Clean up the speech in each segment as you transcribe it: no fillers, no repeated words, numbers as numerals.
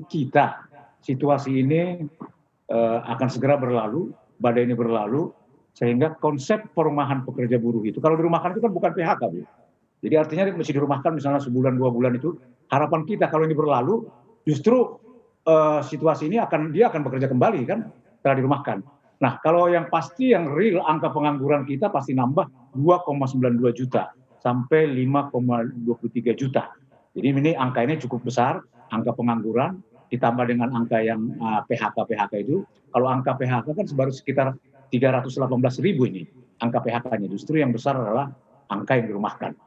kita situasi ini akan segera berlalu, badai ini berlalu, sehingga konsep perumahan pekerja buruh itu, kalau dirumahkan itu kan bukan PHK, Bu. Jadi artinya mesti dirumahkan misalnya sebulan 2 bulan itu. Harapan kita kalau ini berlalu, justru situasi ini dia akan bekerja kembali kan, setelah dirumahkan. Nah, kalau yang pasti yang real angka pengangguran kita pasti nambah 2,92 juta sampai 5,23 juta. Jadi ini angka ini cukup besar, angka pengangguran ditambah dengan angka yang PHK itu. Kalau angka PHK kan baru sekitar 318.000 ini angka PHK-nya. Justru yang besar adalah angka yang dirumahkan.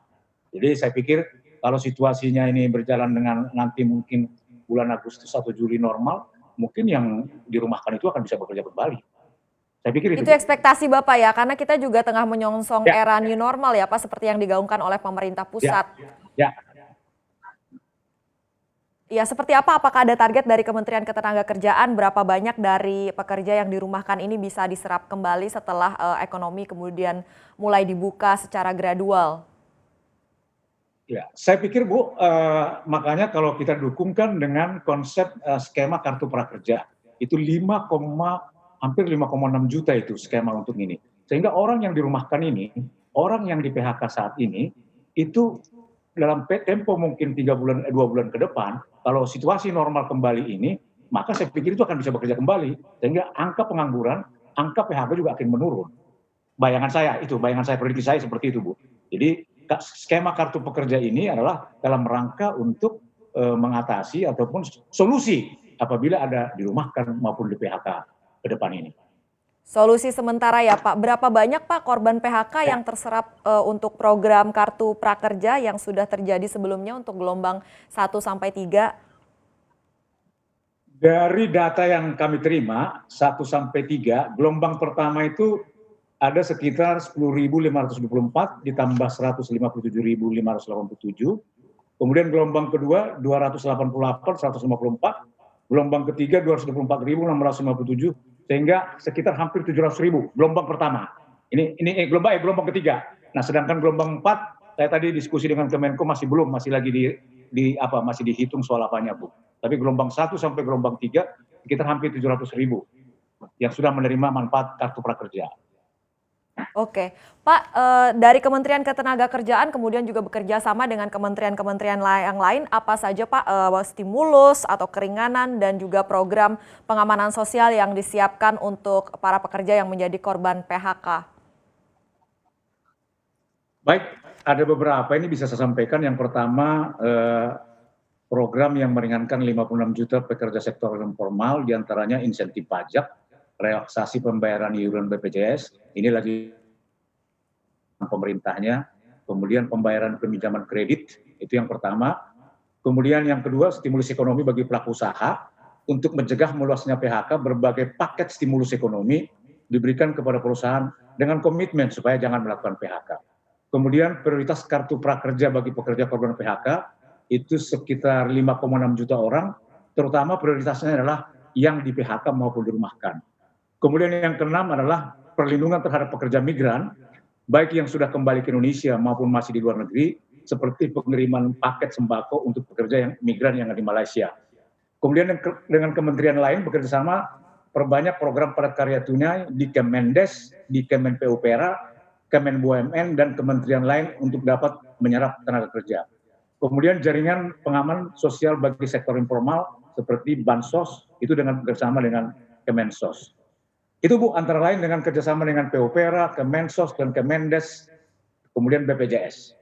Jadi saya pikir kalau situasinya ini berjalan dengan nanti mungkin bulan Agustus atau Juli normal, mungkin yang dirumahkan itu akan bisa bekerja kembali. Saya pikir itu. Itu ekspektasi Bapak ya, karena kita juga tengah menyongsong era new normal ya Pak, seperti yang digaungkan oleh pemerintah pusat. Ya. Ya, seperti apa? Apakah ada target dari Kementerian Ketenagakerjaan berapa banyak dari pekerja yang dirumahkan ini bisa diserap kembali setelah ekonomi kemudian mulai dibuka secara gradual? Ya, saya pikir Bu, makanya kalau kita dukungkan dengan konsep skema kartu prakerja, itu hampir 5,6 juta itu skema untuk ini. Sehingga orang yang dirumahkan ini, orang yang di PHK saat ini, itu dalam tempo mungkin 2 bulan ke depan, kalau situasi normal kembali ini, maka saya pikir itu akan bisa bekerja kembali. Sehingga angka pengangguran, angka PHK juga akan menurun. Bayangan saya, prediksi saya seperti itu Bu. Jadi skema kartu pekerja ini adalah dalam rangka untuk mengatasi ataupun solusi apabila ada dirumahkan maupun di PHK ke depan ini. Solusi sementara ya Pak. Berapa banyak Pak korban PHK yang terserap untuk program kartu prakerja yang sudah terjadi sebelumnya untuk gelombang 1 sampai 3? Dari data yang kami terima 1 sampai 3, gelombang pertama itu ada sekitar 10.524 ditambah 157.587. Kemudian gelombang kedua 288, 154. Gelombang ketiga 224.657 sehingga sekitar hampir 700.000 gelombang pertama. Ini gelombang ketiga. Nah, sedangkan gelombang 4 saya tadi diskusi dengan Kemenko masih lagi masih dihitung soal apanya, Bu. Tapi gelombang 1 sampai gelombang 3 sekitar hampir 700.000 yang sudah menerima manfaat kartu prakerja. Oke, Pak, dari Kementerian Ketenagakerjaan kemudian juga bekerja sama dengan kementerian-kementerian yang lain, apa saja Pak stimulus atau keringanan dan juga program pengamanan sosial yang disiapkan untuk para pekerja yang menjadi korban PHK? Baik, ada beberapa ini bisa saya sampaikan. Yang pertama, program yang meringankan 56 juta pekerja sektor informal, diantaranya insentif pajak, relaksasi pembayaran iuran BPJS, ini lagi pemerintahnya, kemudian pembayaran peminjaman kredit, itu yang pertama. Kemudian yang kedua, stimulus ekonomi bagi pelaku usaha, untuk mencegah meluasnya PHK, berbagai paket stimulus ekonomi diberikan kepada perusahaan dengan komitmen supaya jangan melakukan PHK. Kemudian prioritas kartu prakerja bagi pekerja korban PHK, itu sekitar 5,6 juta orang, terutama prioritasnya adalah yang di PHK maupun dirumahkan. Kemudian yang keenam adalah perlindungan terhadap pekerja migran, baik yang sudah kembali ke Indonesia maupun masih di luar negeri, seperti pengiriman paket sembako untuk pekerja yang migran yang ada di Malaysia. Kemudian dengan kementerian lain bekerjasama perbanyak program padat karya tunai di Kemendes, di Kemen PUPR, Kemen BUMN, dan kementerian lain untuk dapat menyerap tenaga kerja. Kemudian jaringan pengaman sosial bagi sektor informal seperti Bansos, itu dengan bersama dengan Kemensos. Itu Bu, antara lain dengan kerjasama dengan PUPR, Kemensos, dan Kemendes, kemudian BPJS.